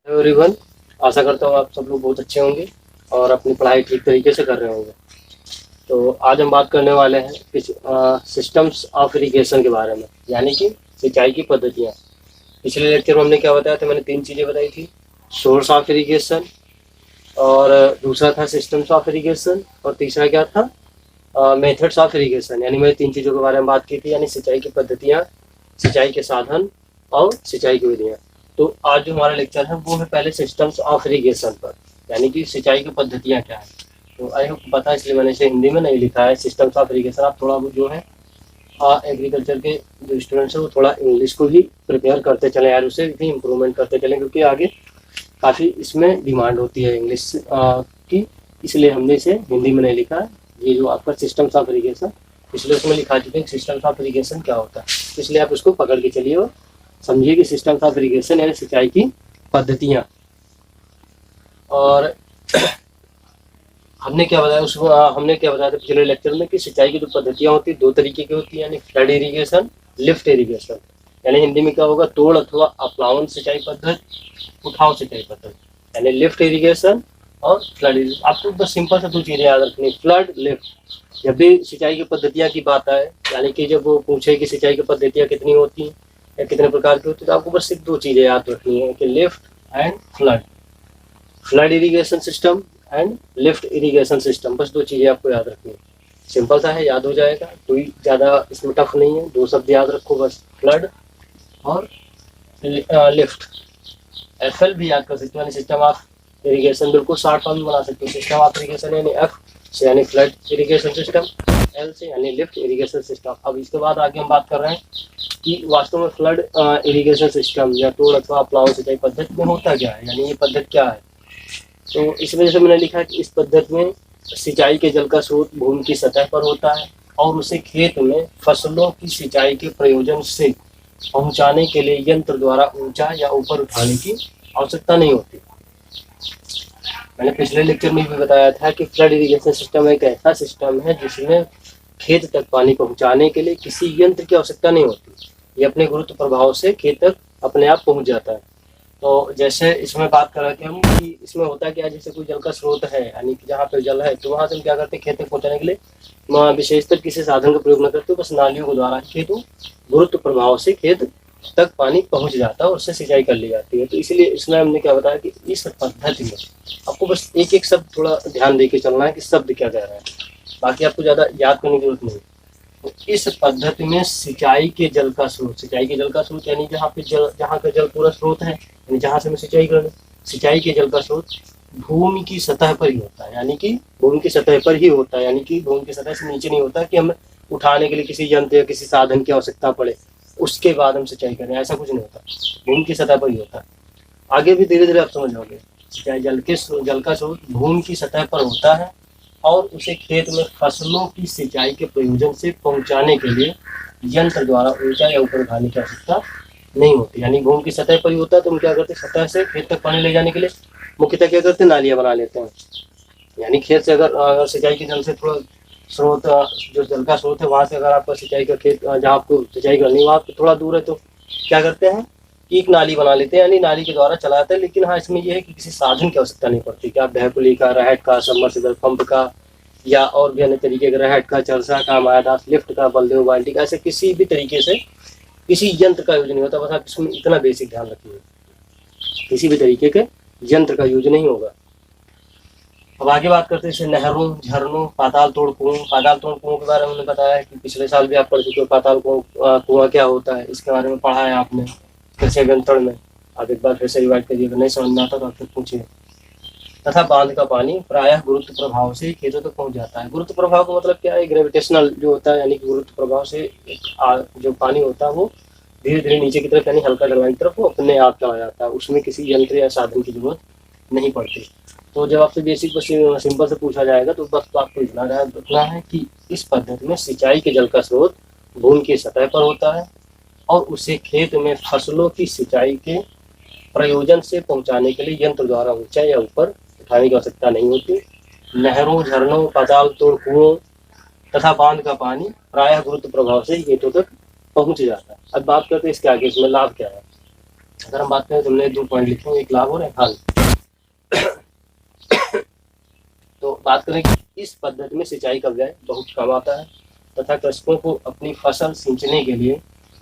Hello everyone. आशा करता हूँ आप सब लोग बहुत अच्छे होंगे और अपनी पढ़ाई ठीक तरीके से कर रहे होंगे। तो आज हम बात करने वाले हैं कुछ सिस्टम्स ऑफ इरिगेशन के बारे में, यानी कि सिंचाई की पद्धतियाँ। पिछले लेक्चर में हमने क्या बताया था? मैंने 3 चीज़ें बताई थी। सोर्स ऑफ इरिगेशन, और दूसरा था सिस्टम्स ऑफ इरिगेशन, और तीसरा क्या था? Methods of irrigation. यानी मैंने 3 चीज़ों के बारे में बात की थी, यानी सिंचाई की पद्धतियाँ, सिंचाई के साधन और सिंचाई की विधियाँ। तो आज जो हमारा लेक्चर है वो है पहले सिस्टम्स ऑफ इरिगेशन पर, यानी कि सिंचाई की पद्धतियाँ क्या है। तो आई होप पता है, इसलिए मैंने इसे हिंदी में नहीं लिखा है सिस्टम्स ऑफ इरिगेशन। आप थोड़ा वो जो है एग्रीकल्चर के जो स्टूडेंट्स हैं वो थोड़ा इंग्लिश को भी प्रिपेयर करते चलें यार, उसे भी इम्प्रूवमेंट करते चलें, क्योंकि आगे काफ़ी इसमें डिमांड होती है इंग्लिश की। इसलिए हमने इसे हिंदी में नहीं लिखा है। ये जो आपका सिस्टम्स ऑफ इरिगेशन, इसलिए उसमें लिखा चुके हैं सिस्टम्स ऑफ इरिगेशन क्या होता है। इसलिए आप उसको पकड़ के चलिए और समझिए कि सिस्टम्स ऑफ इरिगेशन यानी सिंचाई की पद्धतियाँ। और हमने क्या बताया था पिछले लेक्चर में कि सिंचाई की जो पद्धतियाँ होती है 2 तरीके की होती है, यानी फ्लड इरिगेशन, लिफ्ट इरिगेशन। यानी हिंदी में क्या होगा? तोड़ अथवा अप्लावन सिंचाई पद्धति, उठाव सिंचाई पद्धति, यानी लिफ्ट इरिगेशन और फ्लड इरिगेशन। आपको बस सिंपल से 2 चीज़ें याद रखनी, फ्लड, लिफ्ट। जब भी सिंचाई की पद्धतियाँ की बात आए, यानी कि जब वो पूछे कि सिंचाई की पद्धतियाँ कितनी होती हैं या कितने प्रकार की होती है, तो आपको बस सिर्फ 2 चीज़ें याद रखनी है कि lift and flood. Flood irrigation system and lift irrigation system, बस 2 चीज़ें आपको याद रखनी है। सिंपल सा है, याद हो जाएगा। कोई ज़्यादा इसमें टफ नहीं है, 2 शब्द याद रखो बस, फ्लड और लिफ्ट। एफएल भी याद कर सकते हो, यानी सिस्टम ऑफ इरिगेशन, बिल्कुल शॉर्ट फॉर्म में बना सकते हो। सिस्टम ऑफ इरिगेशन यानी एफ से यानी फ्लड इरिगेशन सिस्टम, एल से यानी लिफ्ट इरिगेशन सिस्टम। अब इसके बाद आगे हम बात कर रहे हैं कि वास्तव में फ्लड इरिगेशन सिस्टम या तोड़ अथवा प्लाव सिंचाई पद्धति में होता क्या है, यानी ये पद्धति क्या है। तो इस वजह से मैंने लिखा कि इस पद्धति में सिंचाई के जल का स्रोत भूमि की सतह पर होता है और उसे खेत में फसलों की सिंचाई के प्रयोजन से पहुंचाने के लिए यंत्र द्वारा ऊंचा या ऊपर उठाने की आवश्यकता नहीं होती। मैंने पिछले लेक्चर में भी बताया था कि फ्लड इरिगेशन सिस्टम एक ऐसा सिस्टम है जिसमें खेत तक पानी पहुंचाने के लिए किसी यंत्र की आवश्यकता नहीं होती। ये अपने गुरुत्व प्रभाव से खेत तक अपने आप पहुंच जाता है। तो जैसे इसमें बात कर रहे थे हम कि इसमें होता क्या है, जैसे कोई जल का स्रोत है, यानी कि जहाँ पे जल है, तो वहाँ से हम क्या करते हैं, खेत तक पहुँचाने के लिए विशेषतर किसी साधन का प्रयोग न करते, बस नालियों के द्वारा खेत गुरुत्व प्रभाव से खेत तक पानी पहुँच जाता है और उससे सिंचाई कर ली जाती है। तो इसलिए इसमें हमने क्या बताया कि इस पद्धति में आपको बस एक एक शब्द थोड़ा ध्यान दे के चलना है कि शब्द क्या कह रहा है, बाकी आपको ज़्यादा याद करने की जरूरत नहीं। तो इस पद्धति में सिंचाई के जल का स्रोत यानी जहाँ का जल पूरा स्रोत है, यानी जहाँ से मैं सिंचाई कर रहा हूँ, सिंचाई के जल का स्रोत भूमि की सतह पर ही होता है, यानी कि भूमि की सतह पर ही होता है, यानी कि भूमि की सतह से नीचे नहीं होता कि हमें उठाने के लिए किसी यंत्र या किसी साधन की आवश्यकता पड़े उसके बाद हम सिंचाई करें, ऐसा कुछ नहीं होता। भूमि की सतह पर ही होता है। आगे भी धीरे धीरे आप समझ जाओगे। सिंचाई जल का स्रोत भूमि की सतह पर होता है और उसे खेत में फसलों की सिंचाई के प्रयोजन से पहुंचाने के लिए यंत्र द्वारा ऊंचा या ऊपर उठाने की आवश्यकता नहीं होती। यानी भूमि की सतह पर ही होता है, तो हम क्या करते हैं, सतह से खेत तक पानी ले जाने के लिए मुख्यतः क्या करते हैं, नालियां बना लेते हैं। यानी खेत से अगर सिंचाई के जल से थोड़ा स्रोत, जो जल का स्रोत है वहां से अगर आपका सिंचाई का खेत जहाँ आपको सिंचाई करनी है वहाँ थोड़ा दूर है, तो क्या करते हैं कि एक नाली बना लेते हैं, यानी नाली के द्वारा चलाते हैं। लेकिन हाँ, इसमें यह है कि किसी साधन की आवश्यकता नहीं पड़ती कि आप ढैकुली का, रहट का, सबमर्सिबल पंप का या और भी अन्य तरीके का, रहट का, चरसा का, मायादास, लिफ्ट का, बलदेव बाल्टी का, ऐसे किसी भी तरीके से किसी यंत्र का यूज नहीं होता। बस आप इसमें इतना बेसिक ध्यान रखिए, किसी भी तरीके के यंत्र का यूज नहीं होगा। अब आगे बात करते हैं जैसे नहरों, झरनों, पाताल तोड़ कुओं के बारे में हमने बताया कि पिछले साल भी आप पढ़ चुके हो। पाताल कुआं क्या होता है इसके बारे में पढ़ा है आपने कृषि अभियंत्रण में। आप एक बार फिर से रिवाइज करिए, अगर नहीं समझ में आता तो आप पूछिए। तथा बांध का पानी प्रायः गुरुत्व प्रभाव से खेतों तक पहुंच जाता है। गुरुत्व प्रभाव का मतलब क्या है? ग्रेविटेशनल जो होता है, यानी कि गुरुत्व प्रभाव से जो पानी होता है वो धीरे धीरे नीचे की तरफ, यानी हल्का ढलवाई की तरफ वो अपने आप चला जाता है, उसमें किसी यंत्र या साधन की जरूरत नहीं पड़ती। तो जब आपसे बेसिक सिंपल से पूछा जाएगा तो बस तो आपको इतना ध्यान रखना है कि इस पद्धति में सिंचाई के जल का स्रोत भूमि की सतह पर होता है और उसे खेत में फसलों की सिंचाई के प्रयोजन से पहुंचाने के लिए यंत्र द्वारा ऊंचा या ऊपर उठाने की आवश्यकता नहीं होती। नहरों, झरनों, पाताल तोड़ कुओं तथा बांध का पानी प्रायः गुरुत्व प्रभाव से खेतों तक पहुंच जाता है। अब बात करते हैं इसके आगे, इसमें लाभ क्या है। अगर हम बात करें तो हमने 2 पॉइंट लिखे हैं, एक लाभ और एक हानि। तो बात करें कि इस पद्धति में सिंचाई का व्यय बहुत कम आता है तथा कृषकों को अपनी फसल सिंचने के लिए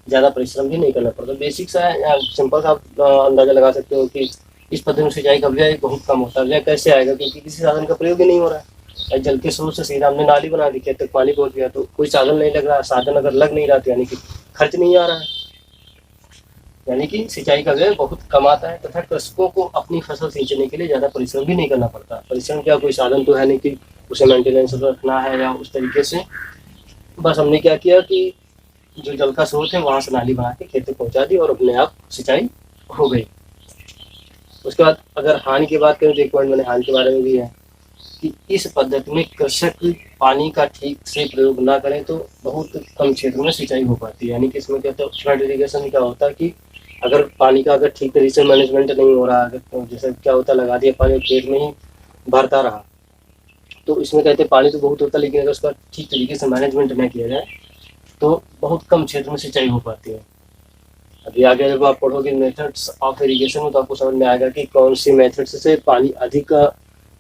ज़्यादा परिश्रम भी नहीं करना पड़ता। बेसिक सा है या सिंपल सा आप अंदाजा लगा सकते हो कि इस पद्धति में सिंचाई का व्यय बहुत कम होता है। व्यय कैसे आएगा, क्योंकि किसी साधन का प्रयोग ही नहीं हो रहा है। जल के स्रोत से सीधा हमने नाली बना दी, खेत तक पानी पहुंच गया, तो कोई साधन नहीं लग रहा। साधन अगर लग नहीं रहा तो यानी कि खर्च नहीं आ रहा है, यानी कि सिंचाई का व्यय बहुत कम आता है तथा कृषकों को अपनी फसल सिंचने के लिए ज़्यादा परिश्रम भी नहीं करना पड़ता। परिश्रम क्या, कोई साधन तो है नहीं कि उसे मेंटेनेंस रखना है या उस तरीके से। बस हमने क्या किया कि जो जल का स्रोत है वहां से नाली बना के खेत तक पहुंचा दी और अपने आप सिंचाई हो गई। उसके बाद अगर हानि की बात करें तो एक पॉइंट मैंने हानि के बारे में भी है कि इस पद्धति में कृषक पानी का ठीक से प्रयोग ना करें तो बहुत कम क्षेत्र में सिंचाई हो पाती है। यानी कि इसमें क्या होता है, फ्लड इरीगेशन क्या होता है कि अगर पानी का अगर ठीक तरीके से मैनेजमेंट नहीं हो रहा, अगर जैसे क्या होता है लगा दिया पानी खेत में ही भरता रहा, तो इसमें कहते हैं पानी तो बहुत होता है लेकिन अगर उसका ठीक तरीके से मैनेजमेंट न किया जाए तो बहुत कम क्षेत्र में सिंचाई हो पाती है। अभी आगे जब आप पढ़ोगे मेथड्स ऑफ इरिगेशन में तो आपको समझ में आएगा कि कौन सी मेथड से पानी अधिक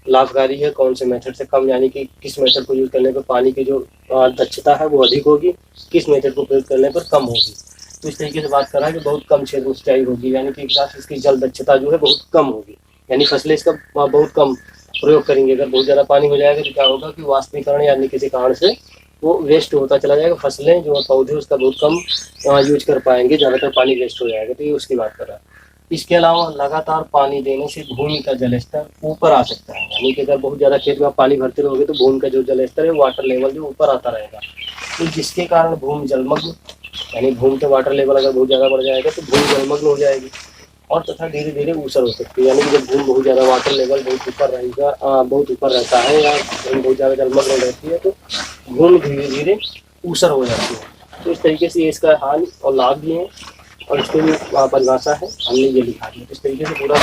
लाभकारी है, कौन से मेथड से कम, यानी कि किस मेथड को यूज करने पर पानी की जो दक्षता है वो अधिक होगी, किस मेथड को प्रयोग करने पर कम होगी। तो इस तरीके से बात कर रहा है कि बहुत कम क्षेत्र में सिंचाई होगी, यानी कि इसकी जल दक्षता जो है बहुत कम होगी, यानी फसलें इसका बहुत कम प्रयोग करेंगे। अगर बहुत ज़्यादा पानी हो जाएगा तो क्या होगा कि वाष्पीकरण यानी किसी कारण से वो वेस्ट होता चला जाएगा, फसलें जो पौधे उसका बहुत कम यूज कर पाएंगे, ज़्यादातर पानी वेस्ट हो जाएगा। तो ये उसकी बात कर रहा है। इसके अलावा लगातार पानी देने से भूमि का जल स्तर ऊपर आ सकता है, यानी कि अगर बहुत ज़्यादा खेत में आप पानी भरते रहोगे तो भूमि का जो जल स्तर है वाटर लेवल जो ऊपर आता रहेगा, तो जिसके कारण भूमि जलमग्न, यानी भूमि का वाटर लेवल अगर बहुत ज़्यादा बढ़ जाएगा तो भूमि जलमग्न हो जाएगी और तथा धीरे धीरे ऊसर हो सकती है। यानी कि जब भूमि बहुत ज़्यादा वाटर लेवल बहुत ऊपर रहेगा, बहुत ऊपर रहता है या भूमि बहुत ज़्यादा जलमग्न रहती है तो भूमि धीरे धीरे ऊसर हो जाती है। तो इस तरीके से इसका हानि और लाभ भी है और इसके भी परिभाषा है, हमने ये लिखा है। इस तरीके से पूरा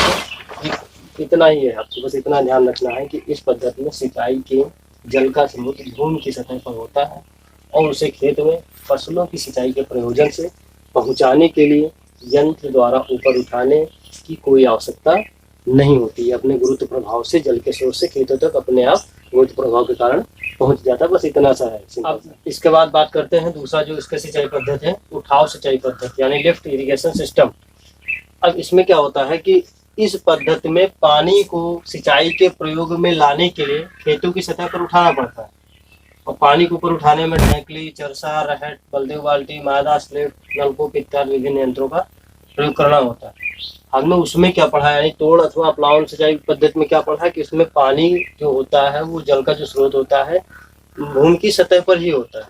इतना ही है, आपको बस इतना ध्यान रखना है कि इस पद्धति में सिंचाई के जल का स्रोत भूमि की सतह पर होता है और उसे खेत में फसलों की सिंचाई के प्रयोजन से पहुंचाने के लिए यंत्र द्वारा ऊपर उठाने की कोई आवश्यकता नहीं होती है। अपने गुरुत्व प्रभाव से जल के स्रोत से खेतों तक अपने आप गुरुत्व प्रभाव के कारण पहुंच जाता है। बस इतना सा है। अब इसके बाद बात करते हैं दूसरा जो इसका सिंचाई पद्धति है, उठाव सिंचाई पद्धति यानी लिफ्ट इरिगेशन सिस्टम। अब इसमें क्या होता है कि इस पद्धति में पानी को सिंचाई के प्रयोग में लाने के लिए खेतों की सतह पर उठाना पड़ता है और पानी को ऊपर उठाने में ढेकली, चरसा, रहट, बलदेव बाल्टी, मादास लिफ्ट, नलकूप इत्यादि विभिन्न यंत्रों का प्रयोग करना होता है। हमने उसमें क्या पढ़ा है, यानी तोड़ अथवा प्लावन सिंचाई पद्धति में क्या पढ़ा है कि इसमें पानी जो होता है वो जल का जो स्रोत होता है भूमि की सतह पर ही होता है,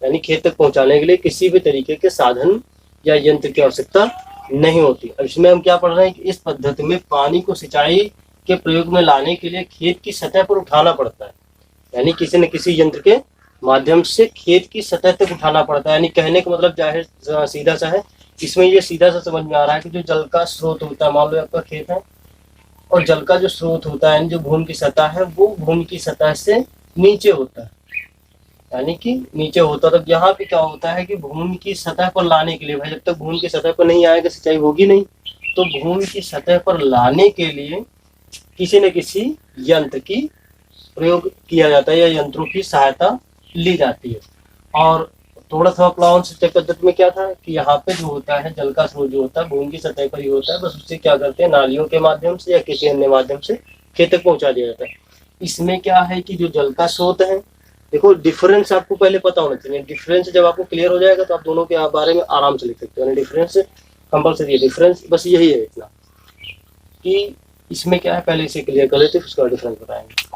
यानी खेत तक पहुंचाने के लिए किसी भी तरीके के साधन या यंत्र की आवश्यकता नहीं होती। अब इसमें हम क्या पढ़ रहे हैं कि इस पद्धति में पानी को सिंचाई के प्रयोग में लाने के लिए खेत की सतह पर उठाना पड़ता है, यानी किसी न किसी यंत्र के माध्यम से खेत की सतह तक उठाना पड़ता है। यानी कहने का मतलब जाहिर सीधा सा है, इसमें ये सीधा सा समझ में आ रहा है कि जो जल का स्रोत होता है, मान लो आपका खेत है और जल का जो स्रोत होता है जो भूमि की सतह है वो भूमि की सतह से नीचे होता है, यानी कि नीचे होता है। तो यहाँ पे क्या होता है कि भूमि की सतह पर लाने के लिए, भाई जब तक भूमि की सतह पर नहीं आएगा सिंचाई होगी नहीं, तो भूमि की सतह पर लाने के लिए किसी न किसी यंत्र की प्रयोग किया जाता है या यंत्रों की सहायता ली जाती है। और थोड़ा सा प्लावन सिंचाई पद्धति में क्या था कि यहाँ पे जो होता है जल का स्रोत जो होता है भूमि की सतह पर ही होता है, बस उससे क्या करते हैं नालियों के माध्यम से या किसी अन्य माध्यम से खेत तक पहुंचा दिया जाता है। इसमें क्या है कि जो जल का स्रोत है, देखो डिफरेंस आपको पहले पता होना चाहिए। डिफरेंस जब आपको क्लियर हो जाएगा तो आप दोनों के बारे में आराम से लिख सकते हो। डिफरेंस कंपल्सरी है, डिफरेंस बस यही है इतना कि इसमें क्या है, पहले इसे क्लियर कर लेते उसका डिफरेंस बताएंगे।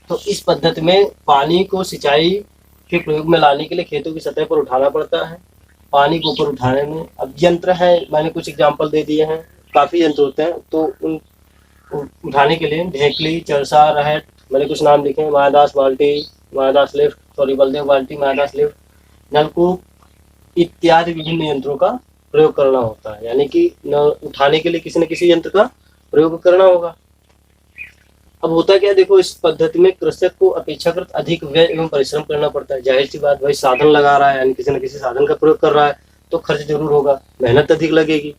तो इस पद्धति में पानी को सिंचाई के प्रयोग में लाने के लिए खेतों की सतह पर उठाना पड़ता है। पानी को ऊपर उठाने में अब यंत्र है, मैंने कुछ एग्जांपल दे दिए हैं, काफ़ी यंत्र होते हैं। तो उन उठाने के लिए ढेकली, चरसा, रहट, मैंने कुछ नाम लिखे हैं, मायादास बाल्टी, मायादास लिफ्ट, सॉरी बलदेव बाल्टी, मायादास लिफ्ट, नलकूप इत्यादि विभिन्न यंत्रों का प्रयोग करना होता है। यानी कि उठाने के लिए किसी न किसी यंत्र का प्रयोग करना होगा। अब होता क्या, देखो इस पद्धति में कृषक को अपेक्षाकृत अधिक व्यय एवं परिश्रम करना पड़ता है। जाहिर सी बात, भाई साधन लगा रहा है यानी किसी न किसी साधन का प्रयोग कर रहा है तो खर्च जरूर होगा, मेहनत अधिक लगेगी।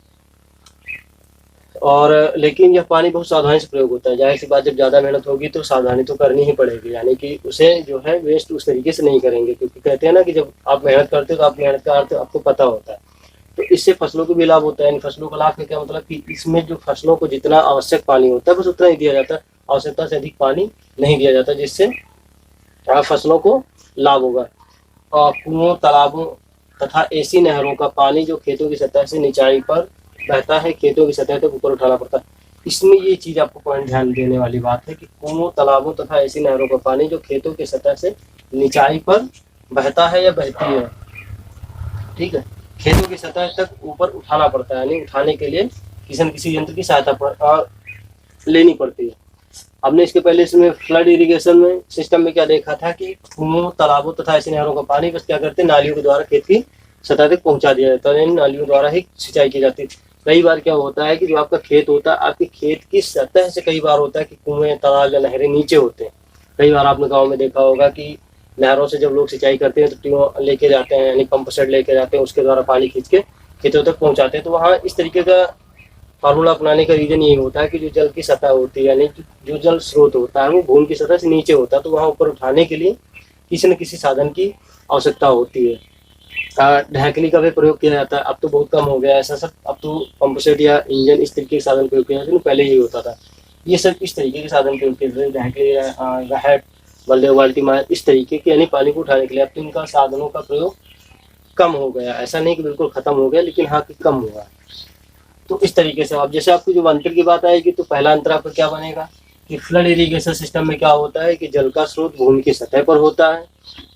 और लेकिन यह पानी बहुत सावधानी से प्रयोग होता है। जाहिर सी बात, जब ज़्यादा मेहनत होगी तो सावधानी तो करनी ही पड़ेगी, यानी कि उसे जो है वेस्ट उस तरीके से नहीं करेंगे, क्योंकि कहते हैं ना कि जब आप मेहनत करते हो तो आप मेहनत का अर्थ आपको पता होता है। तो इससे फसलों को भी लाभ होता है। इन फसलों का लाभ का क्या मतलब कि इसमें जो फसलों को जितना आवश्यक पानी होता है बस उतना ही दिया जाता है, आवश्यकता से अधिक पानी नहीं दिया जाता, जिससे फसलों को लाभ होगा। और कुओं, तालाबों तथा ऐसी नहरों का पानी जो खेतों की सतह से निचाई पर बहता है, खेतों की सतह तक ऊपर उठाना पड़ता है। इसमें ये चीज आपको पॉइंट ध्यान देने वाली बात है कि कुओं, तालाबों तथा ऐसी नहरों का पानी जो खेतों की सतह से निचाई पर बहता है या बहती है, ठीक है, खेतों की सतह तक ऊपर उठाना पड़ता है, यानी उठाने के लिए किसी न किसी यंत्र की सहायता लेनी पड़ती है। हमने इसके पहले इसमें फ्लड इरिगेशन में सिस्टम में क्या देखा था कि कुओं, तालाबों तथा ऐसी नहरों का पानी बस क्या करते हैं, नालियों के द्वारा खेत की सतह तक पहुंचा दिया जाता है, यानी नालियों द्वारा ही सिंचाई की जाती है। कई बार क्या होता है कि जो आपका खेत होता है, आपके खेत की सतह से कई बार होता है कि कुएं, तालाब या नहरें नीचे होते हैं। कई बार आपने गाँव में देखा होगा कि नहरों से जब लोग सिंचाई करते हैं तो ट्यूब लेके जाते हैं, यानी पंप सेट लेके जाते हैं, उसके द्वारा पानी खींच के खेतों तक पहुंचाते हैं। तो वहाँ इस तरीके का फार्मूला अपनाने का रीजन यही होता है कि जो जल की सतह होती है, यानी जो जल स्रोत होता है वो भूमि की सतह से नीचे होता है, तो वहाँ ऊपर उठाने के लिए किसी न किसी साधन की आवश्यकता होती है। ढकेली का भी प्रयोग किया जाता है, अब तो बहुत कम हो गया ऐसा सब। अब तो पंप सेट या इंजन इस तरीके के साधन प्रयोग किया जाता है, पहले यही होता था। ये सब इस तरीके के साधन प्रयोग किए जाते हैं, ढकेली, गहट, बल्ले, बाल्टी, मार, इस तरीके के यानी पानी को उठाने के लिए। अब तो इनका साधनों का प्रयोग कम हो गया, ऐसा नहीं कि बिल्कुल खत्म हो गया, लेकिन हाँ कि कम हुआ। तो इस तरीके से अब जैसे आपकी जो अंतर की बात आएगी, तो पहला अंतर आपका क्या बनेगा कि फ्लड इरिगेशन सिस्टम में क्या होता है कि जल का स्रोत भूमि की सतह पर होता है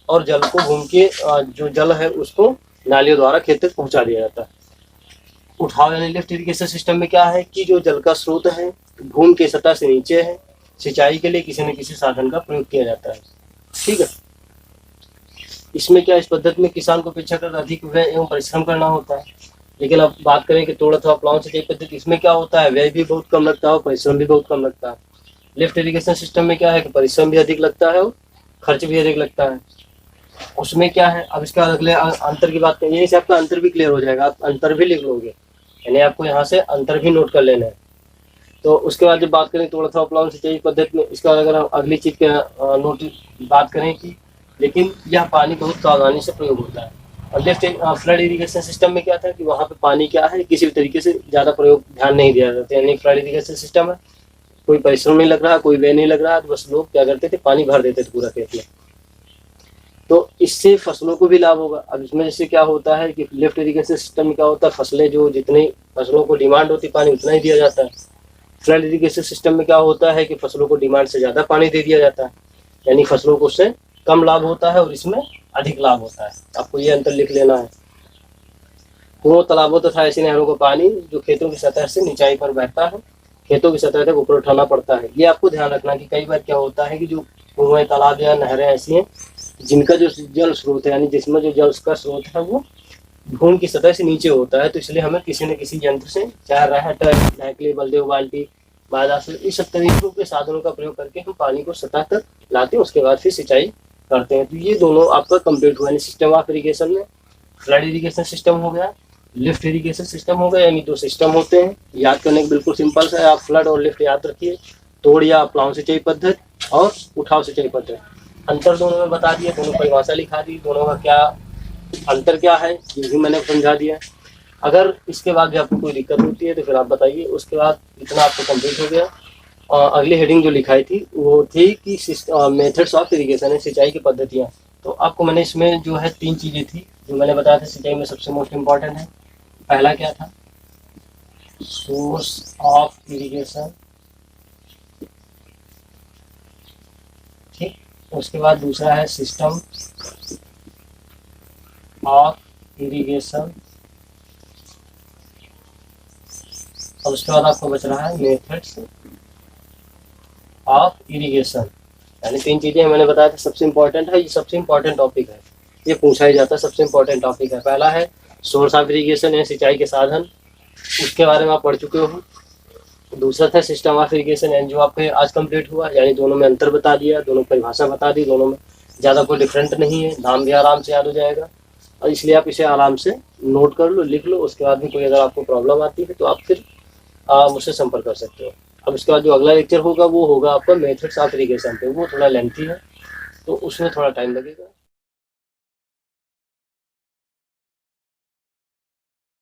और जल को भूमि के जो जल है उसको नालियों द्वारा खेत तक पहुंचा दिया जाता है। उठाव यानी लिफ्ट इरिगेशन सिस्टम में क्या है कि जो जल का स्रोत है भूमि की सतह से नीचे है, सिंचाई के लिए किसी न किसी साधन का प्रयोग किया जाता है, ठीक है। इसमें क्या, इस पद्धति में किसान को अपेक्षाकृत अधिक व्यय एवं परिश्रम करना होता है। लेकिन अब बात करें कि तोड़ अथवा प्लाव सिंचाई पद्धति, इसमें क्या होता है, व्यय भी बहुत कम लगता है और परिश्रम भी बहुत कम लगता है। लिफ्ट इरिगेशन सिस्टम में क्या है कि परिश्रम भी अधिक लगता है और खर्च भी अधिक लगता है। उसमें क्या है, अब इसका अगले अंतर की बात करें, यही से आपका अंतर भी क्लियर हो जाएगा, आप अंतर भी लिख लोगे, यानी आपको यहाँ से अंतर भी नोट कर लेना है। तो उसके बाद जब बात करें तोड़ अथवा प्लाव सिंचाई पद्धति में, इसका अगर हम अगली चीज का नोट बात करें कि लेकिन यह पानी बहुत सावधानी से प्रयोग होता है। और लेफ्ट फ्लड इरिगेशन सिस्टम में क्या था कि वहाँ पे पानी क्या है, किसी भी तरीके से ज़्यादा प्रयोग ध्यान नहीं दिया जाता, यानी फ्लड इरिगेशन सिस्टम है, कोई परिश्रम नहीं लग रहा, कोई व्यय नहीं लग रहा, तो बस लोग क्या करते थे, पानी भर देते थे पूरा खेत में। तो इससे फसलों को भी लाभ होगा। अब इसमें जैसे क्या होता है कि लिफ्ट इरिगेशन सिस्टम में क्या होता है, फसलें जो जितनी फसलों को डिमांड होती है पानी उतना ही दिया जाता है। फ्लड इरिगेशन सिस्टम में क्या होता है कि फसलों को डिमांड से ज़्यादा पानी दे दिया जाता है, यानी फसलों को उससे कम लाभ होता है और इसमें अधिक लाभ होता है। आपको ये अंतर लिख लेना है। कुओं, तालाबों तथा ऐसी नहरों का पानी जो खेतों की सतह से निचाई पर बहता है, खेतों की सतह तक ऊपर उठाना पड़ता है। ये आपको ध्यान रखना कि कई बार क्या होता है कि जो कुएं, तालाब या नहरें ऐसी हैं जिनका जो जल स्रोत है, यानी जिसमें जो जल का स्रोत है वो भूमि की सतह से नीचे होता है, तो इसलिए हमें किसी न किसी यंत्र से, चाहे रहट, ढकेली, बल्दे, बाल्टी, बादास, इस सब तरीकों के साधनों का प्रयोग करके हम पानी को सतह तक लाते हैं, उसके बाद फिर सिंचाई करते हैं। तो ये दोनों आपका कंप्लीट हुआ, यानी सिस्टम ऑफ इरिगेशन में फ्लड इरिगेशन सिस्टम हो गया, लिफ्ट इरिगेशन सिस्टम हो गया, यानी दो सिस्टम होते हैं। याद करने के बिल्कुल सिंपल सा है, आप फ्लड और लिफ्ट याद रखिए, तोड़ या प्लाव सिंचाई पद्धति और उठाव सिंचाई पद्धति। अंतर दोनों में बता दिया, दोनों परिभाषा लिखा दी, दोनों का क्या अंतर क्या है ये भी मैंने समझा दिया। अगर इसके बाद भी आपको कोई दिक्कत होती है तो फिर आप बताइए। उसके बाद इतना आपको कंप्लीट हो गया। अगली हेडिंग जो लिखाई थी वो थी कि मेथड्स ऑफ इरिगेशन है, सिंचाई की पद्धतियाँ। तो आपको मैंने इसमें जो है 3 चीज़ें थी जो मैंने बताया था सिंचाई में सबसे मोस्ट इम्पॉर्टेंट है। पहला क्या था, सोर्स ऑफ इरिगेशन, ठीक। उसके बाद दूसरा है सिस्टम ऑफ इरिगेशन, और उसके बाद आपको बच रहा है मेथड्स ऑफ इरिगेशन। यानी 3 चीजें मैंने बताया था सबसे इंपॉर्टेंट है, ये सबसे इंपॉर्टेंट टॉपिक है, ये पूछा ही जाता है, सबसे इंपॉर्टेंट टॉपिक है। पहला है सोर्स ऑफ इरिगेशन है सिंचाई के साधन, उसके बारे में आप पढ़ चुके हो। दूसरा था सिस्टम ऑफ इरिगेशन है जो आपके आज कंप्लीट हुआ, यानी दोनों में अंतर बता दिया, दोनों परिभाषा बता दी, दोनों में ज़्यादा कोई डिफरेंट नहीं है, नाम भी आराम से याद हो जाएगा, और इसलिए आप इसे आराम से नोट कर लो, लिख लो। उसके बाद भी कोई अगर आपको प्रॉब्लम आती है तो आप फिर आप मुझसे संपर्क कर सकते हो। अब इसके बाद जो अगला लेक्चर होगा वो होगा आपका मेथड्स ऑफ इरिगेशन पे, वो थोड़ा लेंथी है तो उसमें थोड़ा टाइम लगेगा।